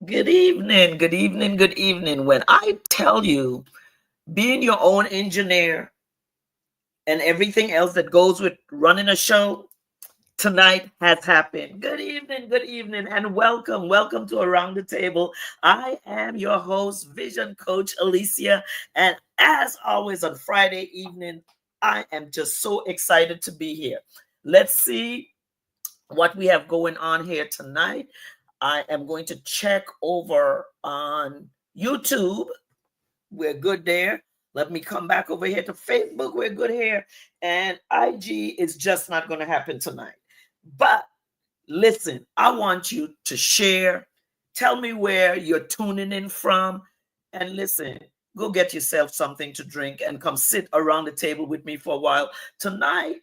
Good evening, good evening, good evening. When I tell you, being your own engineer and everything else that goes with running a show tonight has happened. Good evening, and welcome. Welcome to Around the Table. I am your host, Vision Coach Alicia. And as always on Friday evening, I am just so excited to be here. Let's see what we have going on here tonight. I am going to check over on YouTube. We're good there. Let me come back over here to Facebook. We're good here. And IG is just not going to happen tonight. But listen, I want you to share. Tell me where you're tuning in from. And listen, go get yourself something to drink and come sit around the table with me for a while. Tonight,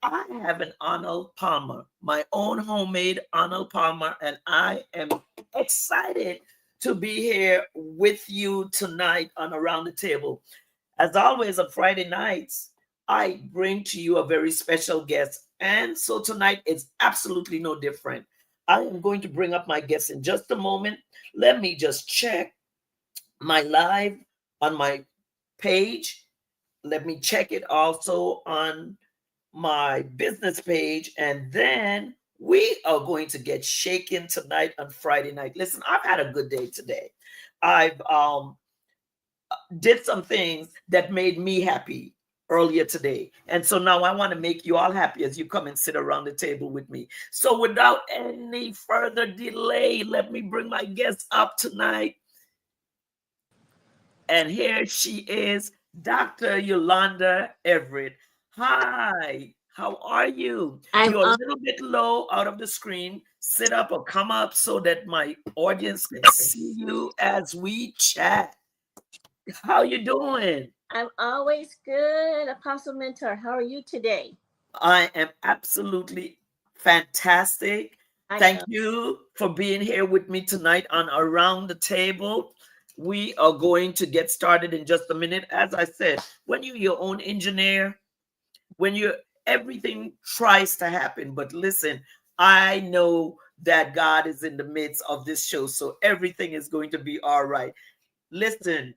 I have an Arnold Palmer, my own homemade Arnold Palmer, and I am excited to be here with you tonight on Around the Table. As always, on Friday nights, I bring to you a very special guest. And so tonight is absolutely no different. I am going to bring up my guest in just a moment. Let me just check my live on my page. Let me check it also on my business page, and then we are going to get shaken tonight on Friday night. Listen, I've had a good day today. I've did some things that made me happy earlier today, and so now I want to make you all happy as you come and sit around the table with me. So without any further delay, let me bring my guest up tonight. And here she is, Dr. Yolanda Everett. Hi, how are you? I'm You're a little bit low out of the screen. Sit up or come up so that my audience can see you as we chat. How you doing? I'm always good, Apostle Mentor. How are you today? I am absolutely fantastic. I Thank know. you for being here with me tonight on Around the Table. We are going to get started in just a minute. As I said, when you're your own engineer, when you everything tries to happen, but listen, I know that God is in the midst of this show, so everything is going to be all right. Listen,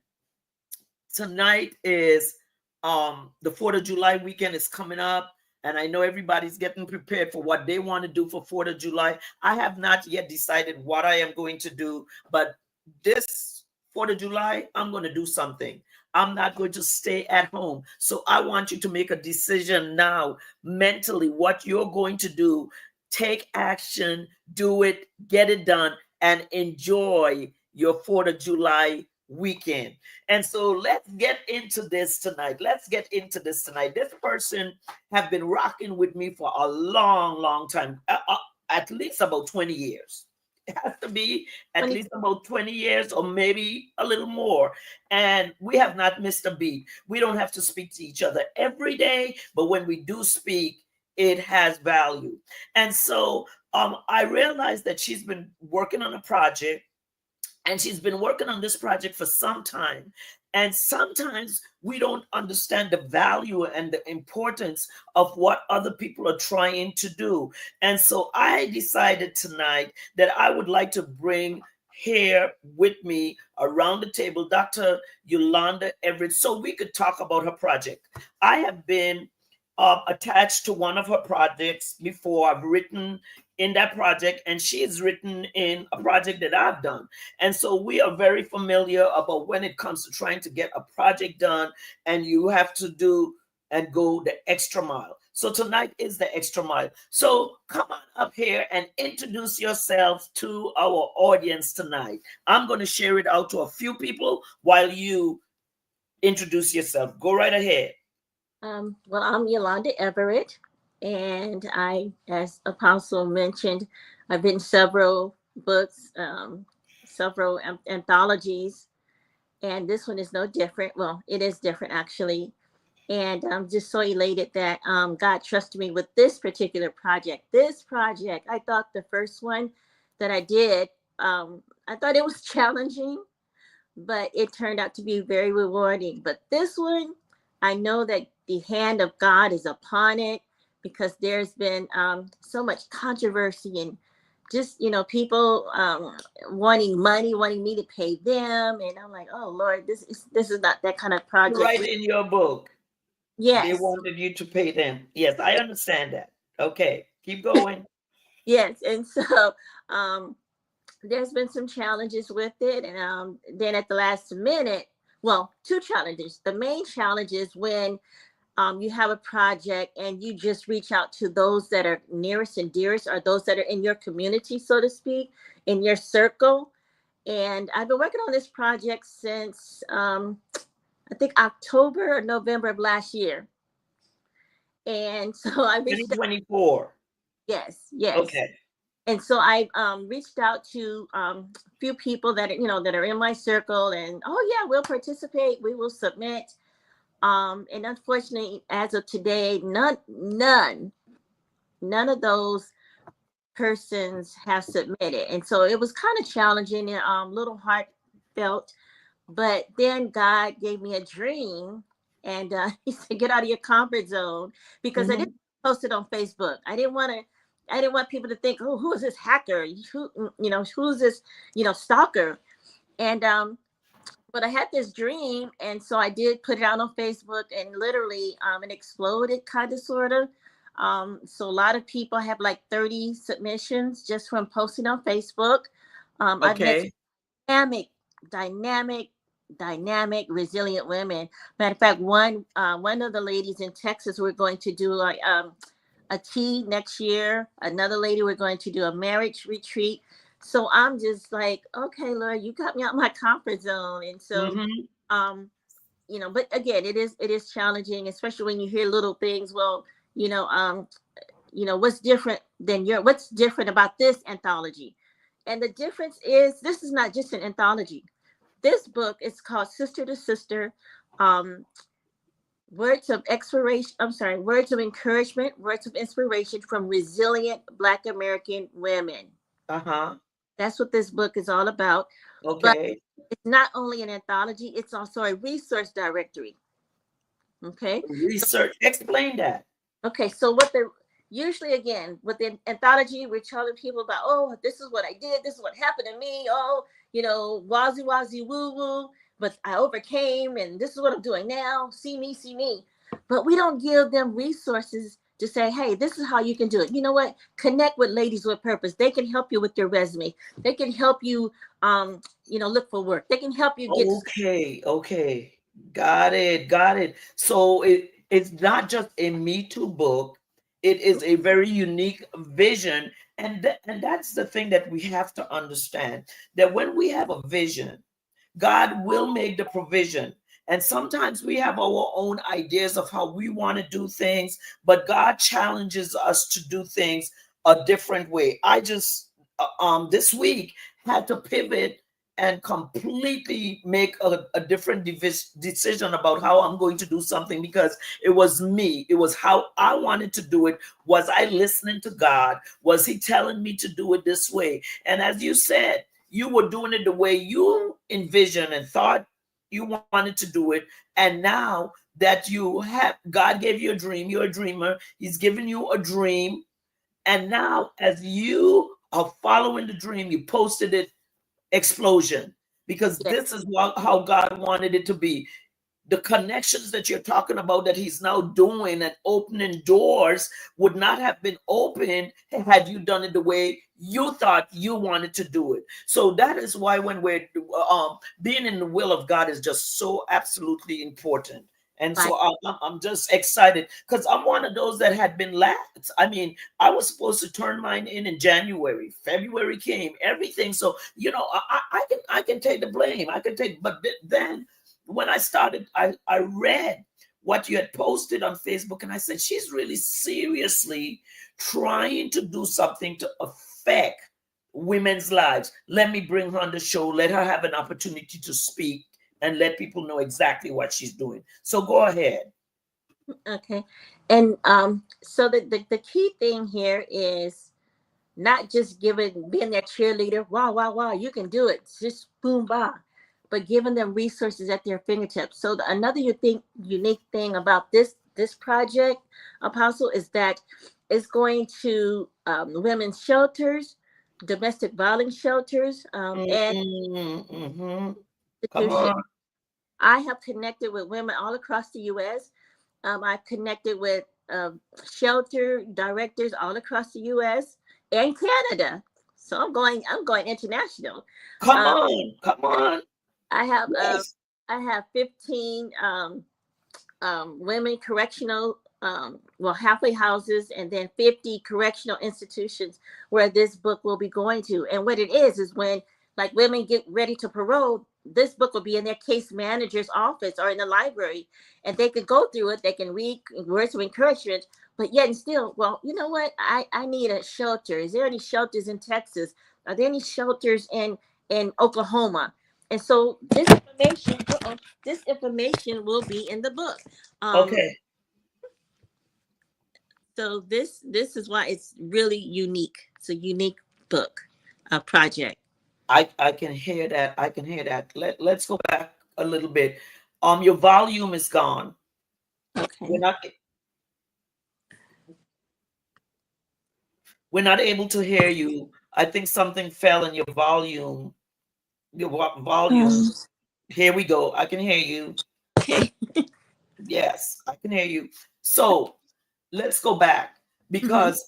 tonight is the 4th of July weekend is coming up, and I know everybody's getting prepared for what they want to do for 4th of July. I have not yet decided what I am going to do, but this 4th of July, I'm going to do something. I'm not going to stay at home. So I want you to make a decision now mentally what you're going to do. Take action, do it, get it done, and enjoy your 4th of July weekend. And so let's get into this tonight. This person have been rocking with me for a long, long time, at least about 20 years. It has to be at 20, least about 20 years or maybe a little more. And we have not missed a beat. We don't have to speak to each other every day, but when we do speak, it has value. And so I realized that she's been working on a project, and she's been working on this project for some time. And sometimes we don't understand the value and the importance of what other people are trying to do. And so I decided tonight that I would like to bring here with me around the table Dr. Yolanda Everett so we could talk about her project. I have been attached to one of her projects before. I've written in that project, and she has written in a project that I've done. And so we are very familiar about when it comes to trying to get a project done, and you have to do and go the extra mile. So tonight is the extra mile. So come on up here and introduce yourself to our audience tonight. I'm going to share it out to a few people while you introduce yourself. Go right ahead. well, I'm Yolanda Everett, and as Apostle mentioned, I've written several books, several anthologies, and this one is no different. Well, it is different actually. And I'm just so elated that God trusted me with this particular project. This project, I thought the first one that I did, I thought it was challenging, but it turned out to be very rewarding. But this one, I know that the hand of God is upon it because there's been so much controversy and just people wanting money, wanting me to pay them, and I'm like, oh Lord, this is not that kind of project. Right in your book, they Yes, wanted you to pay them. Yes, I understand that. Okay, keep going. yes, and so um, there's been some challenges with it, and then at the last minute, well, two challenges. The main challenge is when you have a project and you just reach out to those that are nearest and dearest, or those that are in your community, so to speak, in your circle. And I've been working on this project since I think October or November of last year. And so I reached out, 2024. yes, yes. Okay. And so I reached out to a few people that are, that are in my circle, and oh yeah, we'll participate, we will submit. And unfortunately, as of today, none of those persons have submitted, and so it was kind of challenging and little heartfelt. But then God gave me a dream, and He said, "Get out of your comfort zone," because I didn't Hmm. post it on Facebook. I didn't want to. I didn't want people to think, "Oh, who is this hacker? Who's this, stalker?" And but I had this dream, and so I did put it out on Facebook, and literally, it exploded, kind of, sort of. So a lot of people have like 30 submissions just from posting on Facebook. I've met Okay. dynamic, dynamic, resilient women. Matter of fact, one of the ladies in Texas, we're going to do a tea next year. Another lady, we're going to do a marriage retreat. So I'm just like, okay, Lord, you got me out my comfort zone. And so, Hmm. um, but again, it is challenging, especially when you hear little things. Well, you know, um, what's different about this anthology? And the difference is this is not just an anthology. This book is called Sister to Sister. Um, words of encouragement, words of inspiration from resilient Black American women. Uh-huh. That's what this book is all about. But Okay. it's not only an anthology, it's also a resource directory. Okay. Research. Explain that. Okay. So what the usually, again, with the anthology, we're telling people about, oh, this is what I did, this is what happened to me, oh, wazzy wazzy woo woo, but I overcame, and this is what I'm doing now. See me, see me. But we don't give them resources to say, hey, this is how you can do it. You know what? Connect with Ladies with Purpose. They can help you with your resume. They can help you, look for work. They can help you get. Okay, okay. Got it, got it. So it's not just a Me Too book. It is a very unique vision. And that's the thing that we have to understand, that when we have a vision, God will make the provision. And sometimes we have our own ideas of how we want to do things, but God challenges us to do things a different way. I just this week had to pivot and completely make a different decision about how I'm going to do something, because it was me. It was how I wanted to do it. Was I listening to God? Was He telling me to do it this way? And as you said, you were doing it the way you envisioned and thought you wanted to do it. And now that you have, God gave you a dream, you're a dreamer, He's given you a dream. And now, as you are following the dream, you posted it, explosion, because Yes, this is how God wanted it to be. The connections that you're talking about that He's now doing and opening doors would not have been open had you done it the way you thought you wanted to do it. So that is why when we're being in the will of God is just so absolutely important. And right, so I'm just excited because I'm one of those that had been lax. I mean, I was supposed to turn mine in January. February came, everything. So I can take the blame. I can take, but then when I started, I read what you had posted on Facebook, and I said, she's really seriously trying to do something to affect women's lives. Let me bring her on the show. Let her have an opportunity to speak and let people know exactly what she's doing. So go ahead. okay. And so the key thing here is not just being their cheerleader. Wow, wow, wow, you can do it. Just boom, bah, but giving them resources at their fingertips. So another unique thing about this project, Apostle, is that it's going to women's shelters, domestic violence shelters, and Mm-hmm. Come institutions. on. I have connected with women all across the U.S. I've connected with shelter directors all across the U.S. and Canada. So I'm going international. Come Uh, on. Come on. I have Yes. I have 15 women correctional, well, halfway houses, and then 50 correctional institutions where this book will be going to. And what it is when like women get ready to parole, this book will be in their case manager's office or in the library, and they could go through it. They can read words of encouragement, but yet and still, well, you know what? I need a shelter. Is there any shelters in Texas? Are there any shelters in Oklahoma? And so this information will be in the book. Um, Okay. so this is why it's really unique. It's a unique book, project. I can hear that. I can hear that. Let's go back a little bit. Your volume is gone. We're Okay. not we're not able to hear you. I think something fell in your volume. Your volume. Um, Here we go. I can hear you. okay. Yes, I can hear you. So let's go back Hmm. because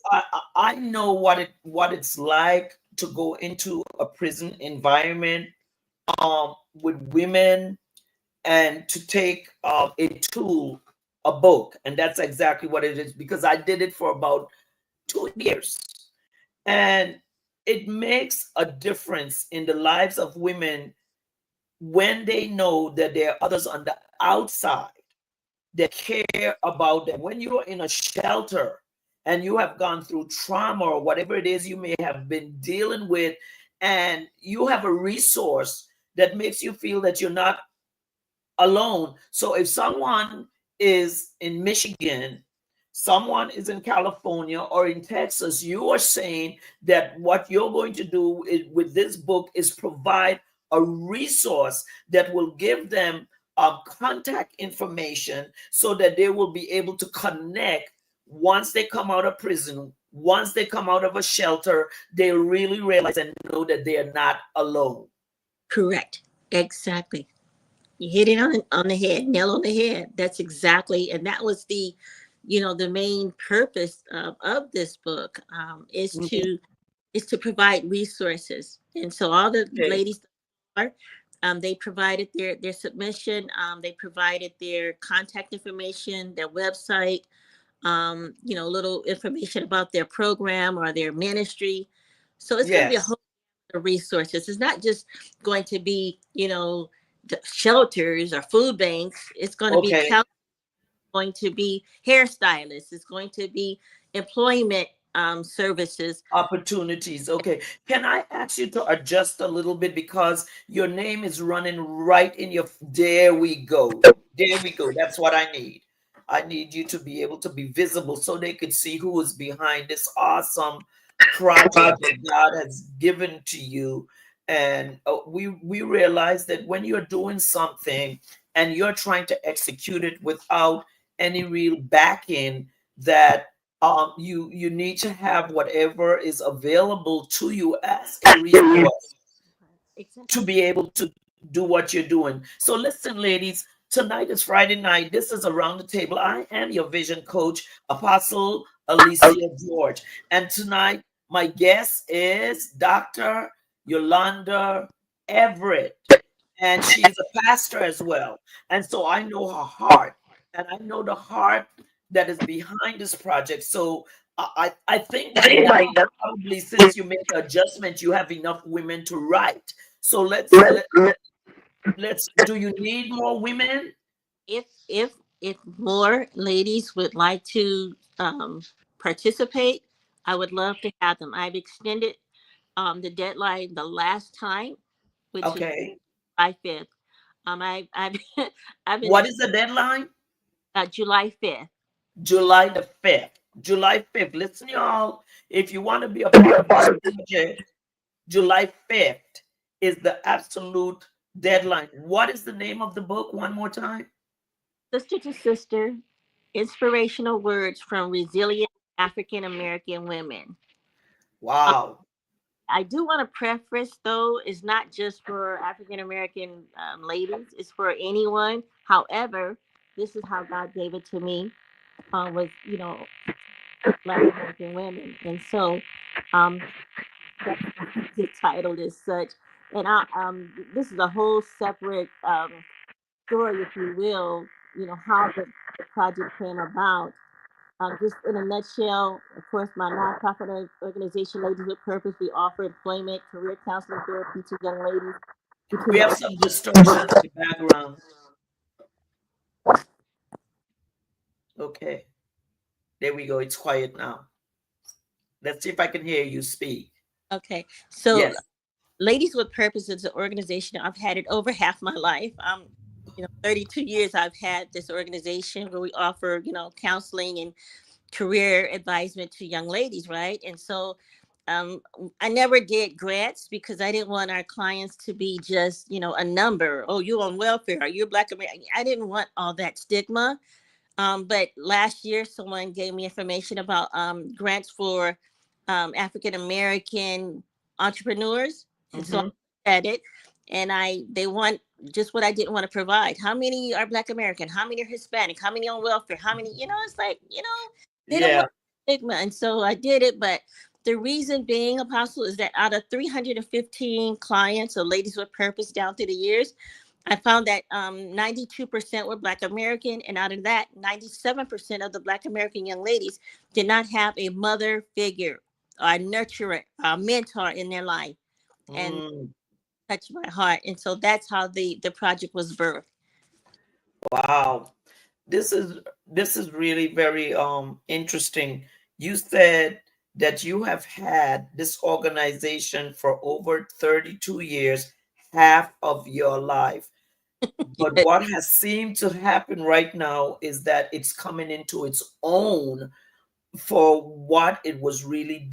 I know what it's like to go into a prison environment with women and to take a tool, a book, and that's exactly what it is because I did it for about 2 years, and it makes a difference in the lives of women when they know that there are others on the outside that care about them. When you're in a shelter and you have gone through trauma or whatever it is you may have been dealing with, and you have a resource that makes you feel that you're not alone. So if someone is in Michigan, someone is in California or in Texas, you are saying that what you're going to do with this book is provide a resource that will give them contact information so that they will be able to connect once they come out of prison, once they come out of a shelter, they really realize and know that they are not alone. Correct. Exactly. You hit it on the head, nail on the head. That's exactly, and that was the, the main purpose of this book, Mhm. is to provide resources. And so all the Okay. ladies are, they provided their submission, they provided their contact information, their website, little information about their program or their ministry. So it's going to be a Yes. whole lot of resources. It's not just going to be, the shelters or food banks. It's going to be Okay. going to be hairstylists. It's going to be employment services. Opportunities. Okay. Can I ask you to adjust a little bit because your name is running right in your. There we go. There we go. That's what I need. I need you to be able to be visible so they could see who is behind this awesome project that God has given to you. And we realize that when you're doing something and you're trying to execute it without any real backing, that you need to have whatever is available to you as a resource to Exactly. be able to do what you're doing. So listen, ladies, tonight is Friday night. This is Around the Table. I am your vision coach, Apostle Alicia George. And tonight, my guest is Dr. Yolanda Everett, and she's a pastor as well. And so I know her heart, and I know the heart that is behind this project. So I think by now, probably since you made the adjustment, you have enough women to write. So let's. Do you need more women? If more ladies would like to participate, I would love to have them. I've extended the deadline the last time, which is Okay. July 5th. I've I've been What is the deadline? July 5th. July the 5th. July 5th. Listen, y'all. If you want to be a part of this project, July 5th is the absolute deadline. What is the name of the book one more time? Sister to Sister, inspirational words from resilient African American women. Um, Wow. I do want to preface though, it's not just for African American ladies; it's for anyone. However, this is how God gave it to me. Was Black American women, and so um, that's why the title is such. And this is a whole separate story, if you will. How the project came about. Just in a nutshell, of course, my nonprofit organization, Ladies with Purpose, we offer employment, career counseling therapy to young ladies We between have some distortion in the background. Okay, there we go. It's quiet now. Let's see if I can hear you speak. okay. So Yes. Ladies with Purpose is an organization. I've had it over half my life. 32 years I've had this organization where we offer, counseling and career advisement to young ladies, right? And so um, I never did grants because I didn't want our clients to be just, a number. Oh, you on welfare? Are you a Black American? I didn't want all that stigma. But last year, someone gave me information about grants for African American entrepreneurs, and so I Mm-hmm. looked at it, and they want just what I didn't want to provide. How many are Black American? How many are Hispanic? How many on welfare? How many? It's like they don't Yeah. want stigma, and so I did it. But the reason being, Apostle, is that out of 315 clients or ladies with purpose down through the years, I found that 92% were Black American, and out of that, 97% of the Black American young ladies did not have a mother figure, a nurturer, a mentor in their life, and Mm, touched my heart. And so that's how the project was birthed. wow. This is this is really very interesting. You said that you have had this organization for over 32 years, half of your life. But what has seemed to happen right now is that it's coming into its own for what it was really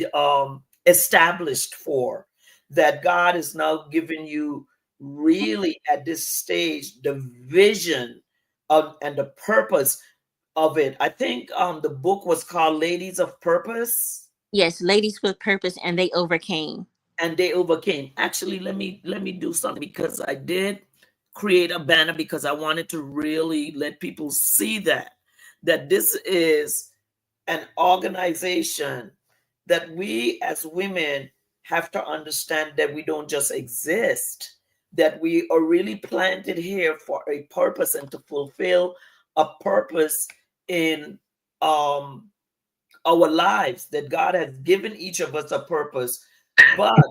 established for. That God is now giving you really at this stage the vision of and the purpose of it. I think the book was called Ladies of Purpose, Yes, ladies with purpose, and they overcame. and they overcame. Actually, let me do something because I did create a banner because I wanted to really let people see that this is an organization that we as women have to understand that we don't just exist, that we are really planted here for a purpose and to fulfill a purpose in um, our lives, that God has given each of us a purpose, but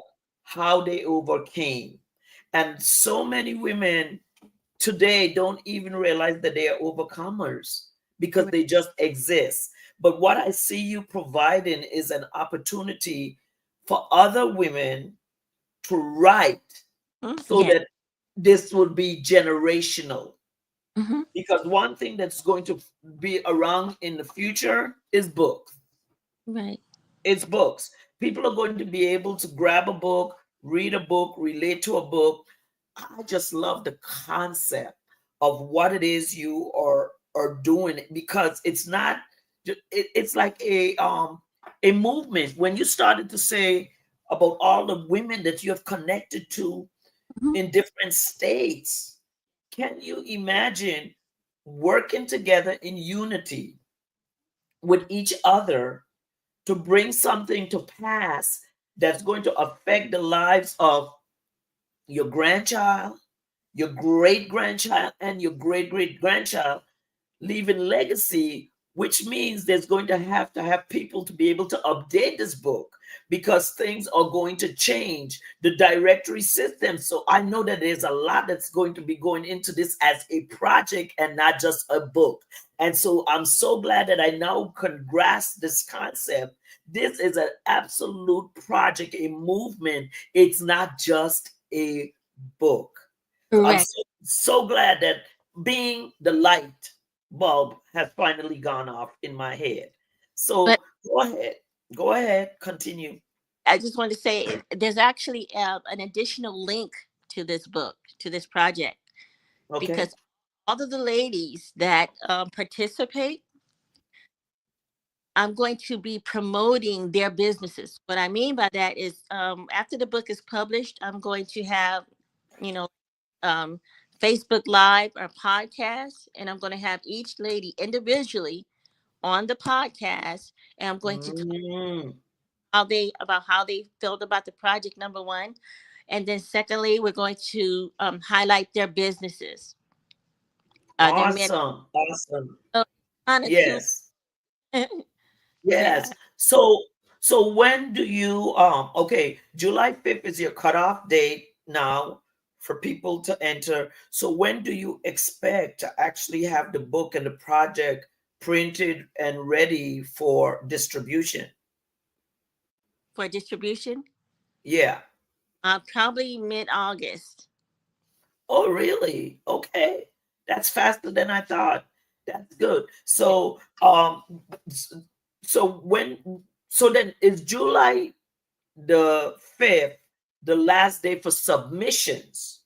how they overcame. And so many women today don't even realize that they are overcomers because Correct. they just exist. But what I see you providing is an opportunity for other women to write so Yes. that this will be generational. Hmm. Because one thing that's going to be around in the future is books. Right. It's books. People are going to be able to grab a book, read a book, relate to a book. I just love the concept of what it is you are doing because it's not it's like a movement. When you started to say about all the women that you have connected to Hmm. in different states, can you imagine working together in unity with each other to bring something to pass that's going to affect the lives of your grandchild, your great grandchild, and your great great grandchild, leaving legacy, which means there's going to have people to be able to update this book because things are going to change the directory system. So I know that there's a lot that's going to be going into this as a project and not just a book. And so I'm so glad that I now can grasp this concept. This is an absolute project, a movement. It's not just a book. So I'm Correct. so glad that being the light bulb has finally gone off in my head. But So go ahead, continue. I just want to say there's actually an additional link to this book, to this project, Okay. because all of the ladies that participate, I'm going to be promoting their businesses. What I mean by that is, after the book is published, I'm going to have, you know, um, Facebook Live or podcast, and I'm going to have each lady individually on the podcast, and I'm going to talk Mm, how they felt about the project. Number one, and then secondly, we're going to highlight their businesses. Their men. awesome. Awesome. So, on a two. Yes. Yeah. Yes. So when do you okay, July 5th is your cutoff date now for people to enter. So when do you expect to actually have the book and the project printed and ready for distribution? For distribution, Yeah. probably mid-August. Oh, really? Okay. That's faster than I thought. That's good. S- so when so then is July the 5th the last day for submissions?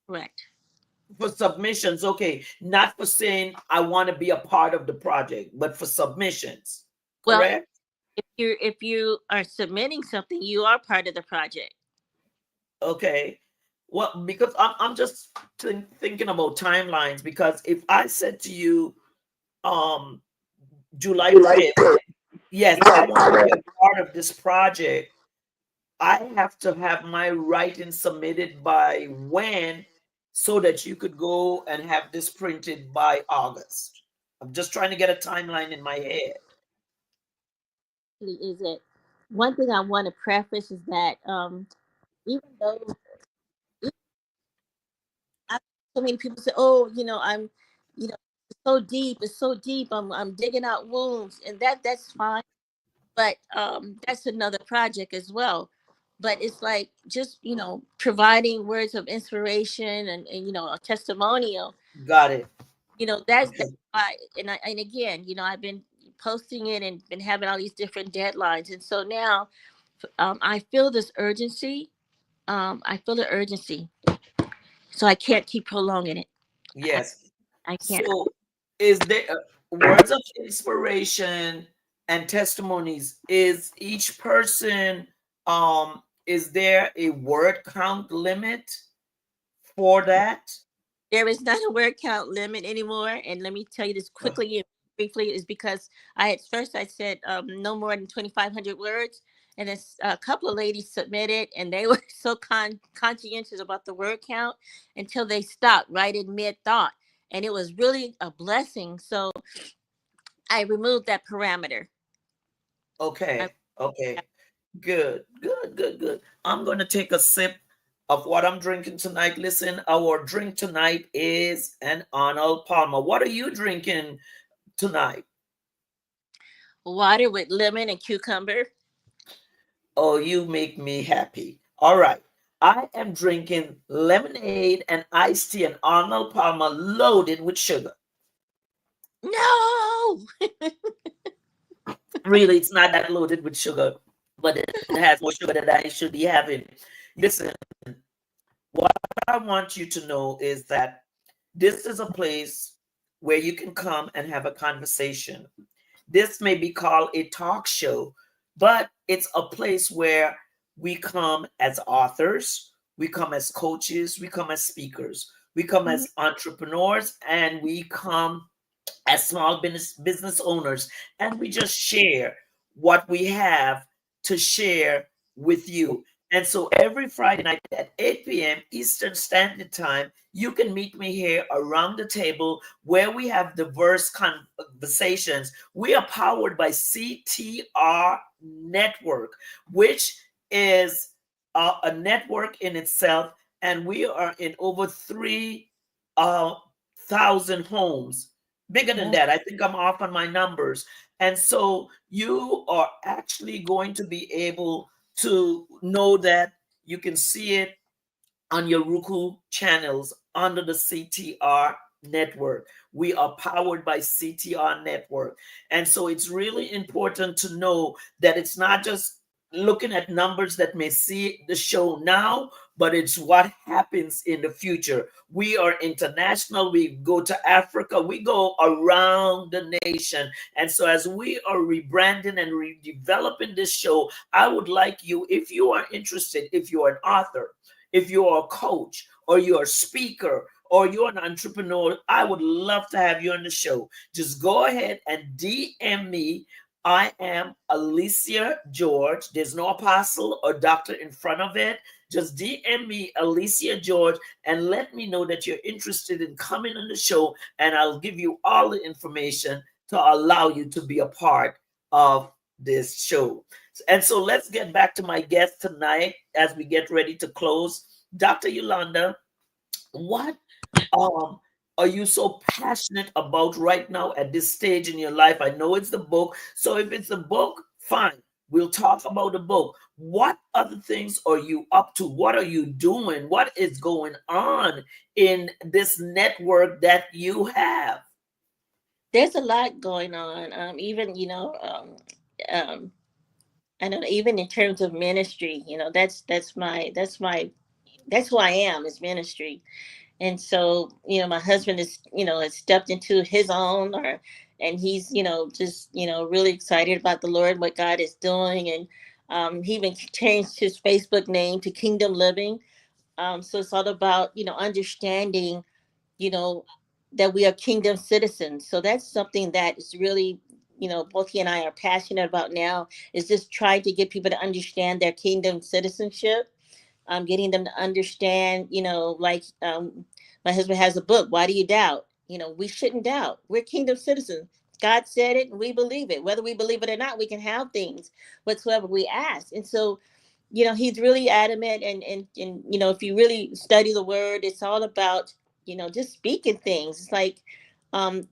Correct. For submissions, okay, not for saying I want to be a part of the project, but for submissions, Well, correct? if you are submitting something, you are part of the project. Okay. Well, because I'm just thinking about timelines, because if I said to you um July You like 5th, it? yes, I want to be a part of this project, I have to have my writing submitted by when, so that you could go and have this printed by August. I'm just trying to get a timeline in my head. Is it? One thing I want to preface is that, even though I, so many people say, "Oh, I'm, it's so deep. It's so deep. I'm digging out wounds," and that's fine. But that's another project as well. But it's like, just providing words of inspiration, and a testimonial. Got it. That's Okay. why. And again, I've been posting it and been having all these different deadlines, and so now, I feel this urgency. I feel the urgency, so I can't keep prolonging it. I, Yes. I can't. So, is there words of inspiration and testimonies? Is each person, is there a word count limit for that? There is not a word count limit anymore. And let me tell you this Uh, quickly and briefly, is because I said, no more than 2,500 words. And then a couple of ladies submitted, and they were so conscientious about the word count until they stopped right in mid thought. And it was really a blessing. So I removed that parameter. I, Okay. Okay. Good, good, good, good. I'm going to take a sip of what I'm drinking tonight. Listen, our drink tonight is an Arnold Palmer. What are you drinking tonight? Water with lemon and cucumber. Oh, you make me happy. All right. I am drinking lemonade and iced tea and Arnold Palmer loaded with sugar. No. Really, it's not that loaded with sugar, but it has more sugar than I should be having. Listen, what I want you to know is that this is a place where you can come and have a conversation. This may be called a talk show, but it's a place where we come as authors, we come as coaches, we come as speakers, we come Mhm. as entrepreneurs, and we come as small business owners, and we just share what we have to share with you. And so every Friday night at 8 p.m. Eastern Standard Time, you can meet me here around the table where we have diverse conversations. We are powered by CTR Network, which is a network in itself, and we are in over 3,000 homes. Bigger than Yes. that. I think I'm off on my numbers. And so you are actually going to be able to know that you can see it on your Roku channels under the CTR network. We are powered by CTR network. And so it's really important to know that it's not just looking at numbers that may see the show now, but it's what happens in the future. We are international. We go to Africa. We go around the nation. And so, as we are rebranding and redeveloping this show, I would like you, if you are interested, if you're an author, if you're a coach, or you're a speaker, or you're an entrepreneur, I would love to have you on the show. Just go ahead and DM me. I am Alicia George. There's no apostle or doctor in front of it. Just DM me, Alicia George, and let me know that you're interested in coming on the show, and I'll give you all the information to allow you to be a part of this show. And so let's get back to my guest tonight as we get ready to close. Dr. Yolanda, what um are you so passionate about right now at this stage in your life? I know it's the book. So if it's the book, fine. We'll talk about the book. What other things are you up to? What are you doing? What is going on in this network that you have? There's a lot going on. Even um, I know even in terms of ministry, that's who I am is ministry. And so, my husband is, has stepped into his own, and he's, just, really excited about the Lord, what God is doing. And he even changed his Facebook name to Kingdom Living. So it's all about, understanding, you know, that we are kingdom citizens. So that's something that is really, both he and I are passionate about now, is just trying to get people to understand their kingdom citizenship, getting them to understand, my husband has a book, Why Do You Doubt? We shouldn't doubt. We're kingdom citizens. God said it and we believe it. Whether we believe it or not, we can have things whatsoever we ask. And so, he's really adamant, and if you really study the word, it's all about, just speaking things. It's like um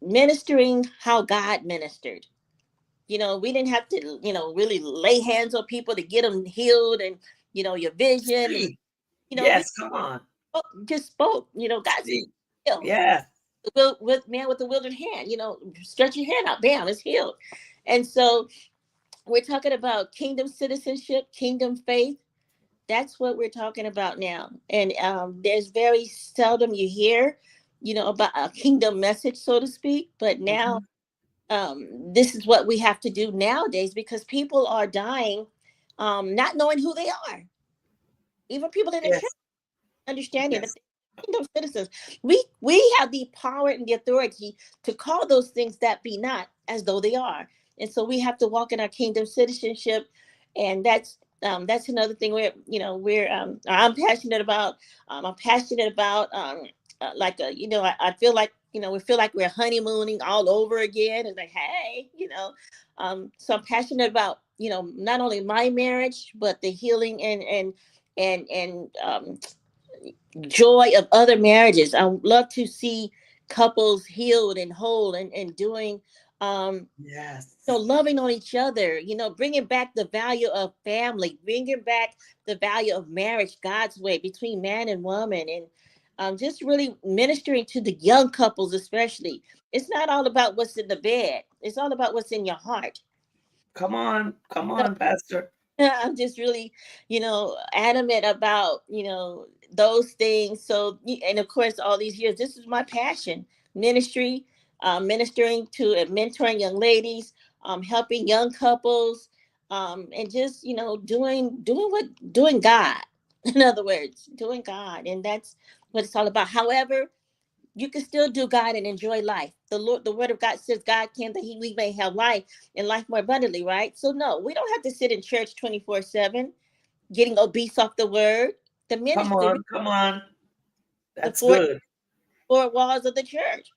ministering how God ministered. We didn't have to, really lay hands on people to get them healed, and your vision, and Speak. he Yes, come on. just spoke. God's Speak. healed. Yes. With man with the wielded hand, stretch your hand out, bam, it's healed. And so we're talking about kingdom citizenship, kingdom faith. That's what we're talking about now. And there's very seldom you hear, about a kingdom message, so to speak. But now, Mhm. this is what we have to do nowadays, because people are dying, not knowing who they are. Even people in the church Yes. understanding that Yes. they're kingdom citizens. We have the power and the authority to call those things that be not as though they are. And so we have to walk in our kingdom citizenship. And that's another thing I'm passionate about. I'm passionate about, like, I feel like, we feel like we're honeymooning all over again. It's like, hey, so I'm passionate about, not only my marriage, but the healing and joy of other marriages. I would love to see couples healed and whole, and doing, Yes. loving on each other, bringing back the value of family, bringing back the value of marriage God's way between man and woman, and just really ministering to the young couples, especially. It's not all about what's in the bed, it's all about what's in your heart. Come on, Pastor. I'm just really, adamant about, those things. So, and of course, all these years, this is my passion: ministry, ministering to and mentoring young ladies, helping young couples, and just, doing God. In other words, doing God, and that's what it's all about. However, you can still do God and enjoy life. The word of God says God came that we may have life and life more abundantly, right? So no, we don't have to sit in church 24/7, getting obese off the word. The Come ministry, on. Come on. the That's four good. walls of the church.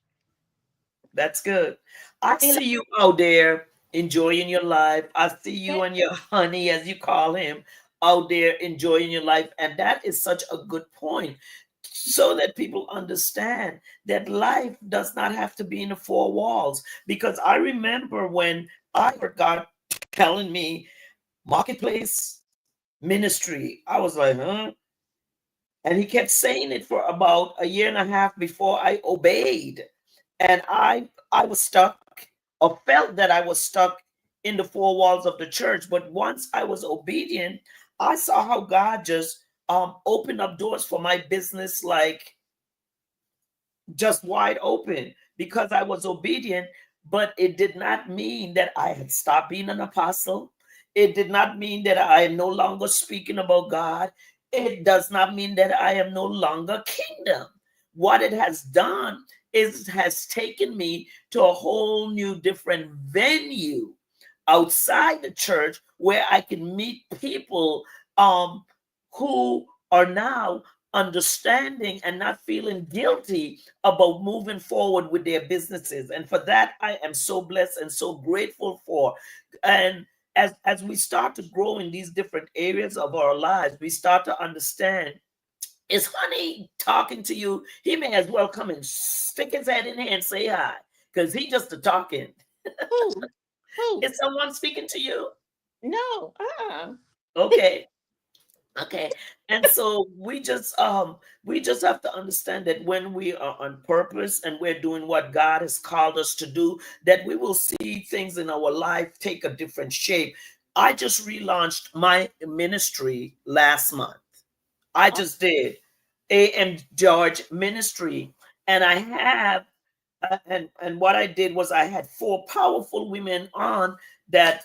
That's good. I Be like, see you out there enjoying your life. I see okay, you and your honey, as you call him, out there enjoying your life. And that is such a good point, so that people understand that life does not have to be in the four walls. Because I remember when I heard God telling me marketplace ministry, I was like, huh? And he kept saying it for about a year and a half before I obeyed. And I was stuck, or felt that I was stuck in the four walls of the church. But once I was obedient, I saw how God just opened up doors for my business, like just wide open, because I was obedient. But it did not mean that I had stopped being an apostle. It did not mean that I am no longer speaking about God. It does not mean that I am no longer kingdom. What it has done is it has taken me to a whole new different venue outside the church where I can meet people um, who are now understanding and not feeling guilty about moving forward with their businesses. And for that, I am so blessed and so grateful for. And as we start to grow in these different areas of our lives, we start to understand, is Honey talking to you? He may as well come and stick his head in here and say hi, because he just a talking. Who? Who? Is someone speaking to you? No. Okay. Okay. And so we just have to understand that when we are on purpose and we're doing what God has called us to do, that we will see things in our life take a different shape. I just relaunched my ministry last month. I Oh, just did AM George Ministry, and I have and what I did was I had four powerful women on that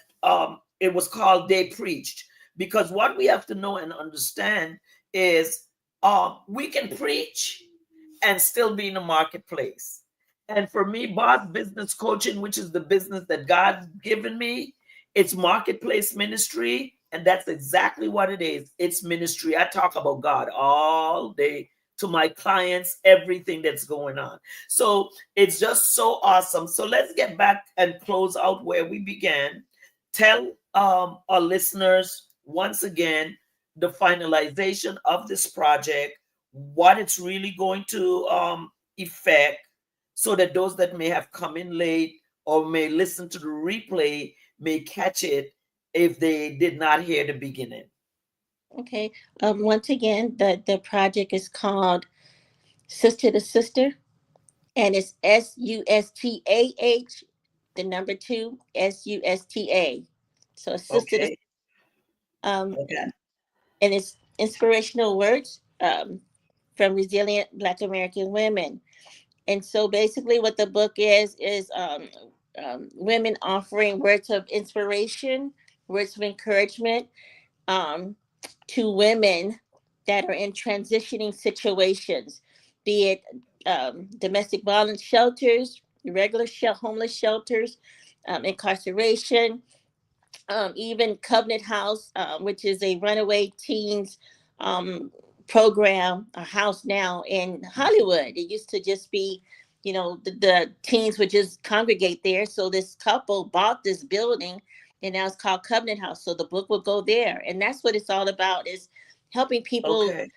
it was called They Preached, because what we have to know and understand is we can preach and still be in the marketplace. And for me, Boss Business Coaching, which is the business that God's given me, it's marketplace ministry. And that's exactly what it is. It's ministry. I talk about God all day to my clients, everything that's going on. So it's just so awesome. So let's get back and close out where we began. Tell our listeners once again the finalization of this project, what it's really going to affect, so that those that may have come in late or may listen to the replay may catch it if they did not hear the beginning. okay. Once again, the project is called Sister to Sister, and it's SUSTAH, the number two SUSTA. So Sister to Okay. um, Okay. and it's inspirational words from resilient Black American women. And so basically, what the book is women offering words of inspiration, words of encouragement um, to women that are in transitioning situations, be it domestic violence shelters, regular homeless shelters, incarceration, even Covenant House, which is a runaway teens um, program, a house now in Hollywood. It used to just be, the teens would just congregate there. So this couple bought this building, and now it's called Covenant House. So the book will go there, and that's what it's all about: is helping people Okay.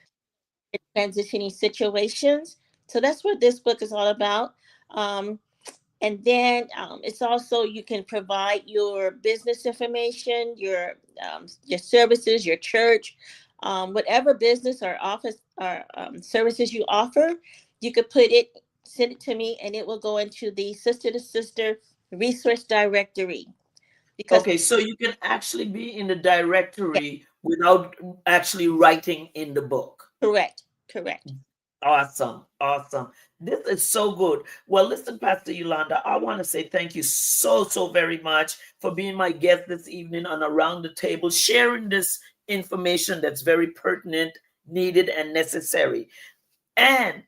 in transitioning situations. So that's what this book is all about. Um, and then it's also, you can provide your business information, your services, your church, whatever business or office or services you offer. You could send it to me, and it will go into the Sister to Sister resource directory. Because Okay. So you can actually be in the yeah, directory without actually writing in the book. correct, correct. Awesome. Awesome. This is so good. Well, listen, Pastor Yolanda, I want to say thank you so, so very much for being my guest this evening on Around the Table, sharing this information that's very pertinent, needed, and necessary. And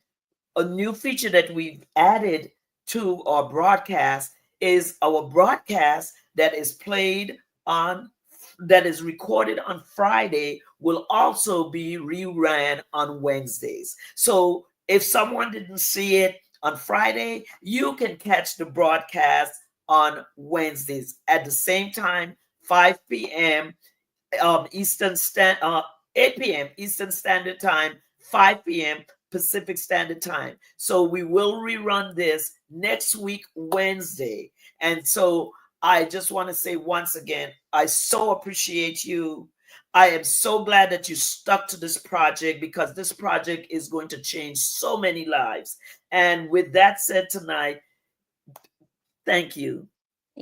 a new feature that we've added to our broadcast is our broadcast that is played on that is recorded on Friday will also be reran on Wednesdays. So if someone didn't see it on Friday, you can catch the broadcast on Wednesdays at the same time, 5 p.m. Eastern 8 p.m. Eastern Standard Time, 5 p.m. Pacific Standard Time. So we will rerun this next week, Wednesday. And so I just want to say once again, I so appreciate you. I am so glad that you stuck to this project, because this project is going to change so many lives. And with that said tonight, thank you.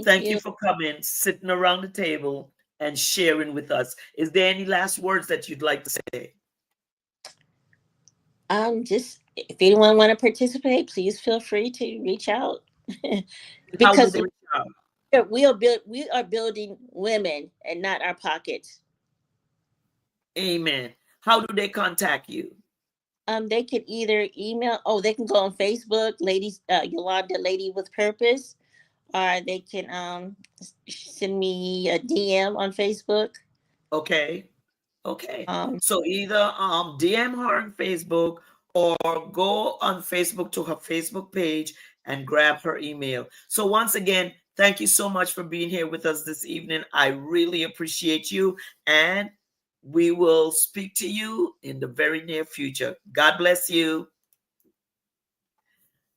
Thank Thank you you. for coming, sitting around the table, and sharing with us. Is there any last words that you'd like to say? Just if anyone want to participate, please feel free to reach out. How do Because they reach out? we are building women and not our pockets. Amen. How do they contact you? They could either email. Oh, they can go on Facebook, ladies, Yolanda, Lady with Purpose, or they can send me a DM on Facebook. Okay. Okay. Um, So either DM her on Facebook or go on Facebook to her Facebook page and grab her email. So once again, thank you so much for being here with us this evening. I really appreciate you, and we will speak to you in the very near future. God bless you.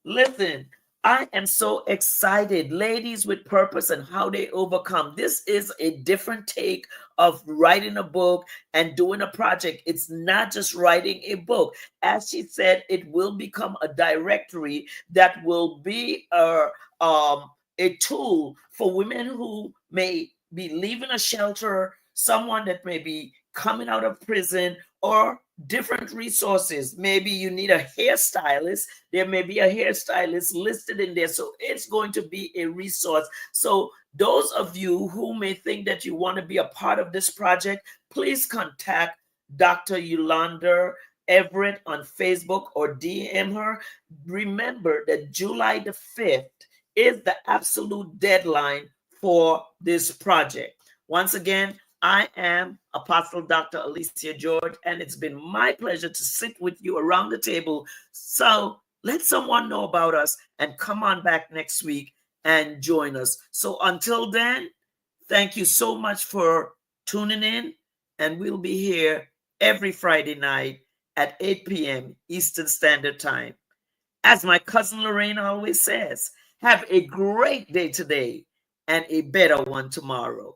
Listen, I am so excited. Ladies with Purpose and How They Overcome. This is a different take of writing a book and doing a project. It's not just writing a book. As she said, it will become a directory that will be a tool for women who may be leaving a shelter, someone that may be coming out of prison, or different resources. Maybe you need a hairstylist, there may be a hairstylist listed in there. So it's going to be a resource. So those of you who may think that you want to be a part of this project, please contact Dr. Yolanda Everett on Facebook or DM her. Remember that July the 5th is the absolute deadline for this project. Once again, I am Apostle Dr. Alicia George, and it's been my pleasure to sit with you around the table. So let someone know about us and come on back next week and join us. So until then, thank you so much for tuning in, and we'll be here every Friday night at 8 p.m. Eastern Standard Time. As my cousin Lorraine always says, have a great day today and a better one tomorrow.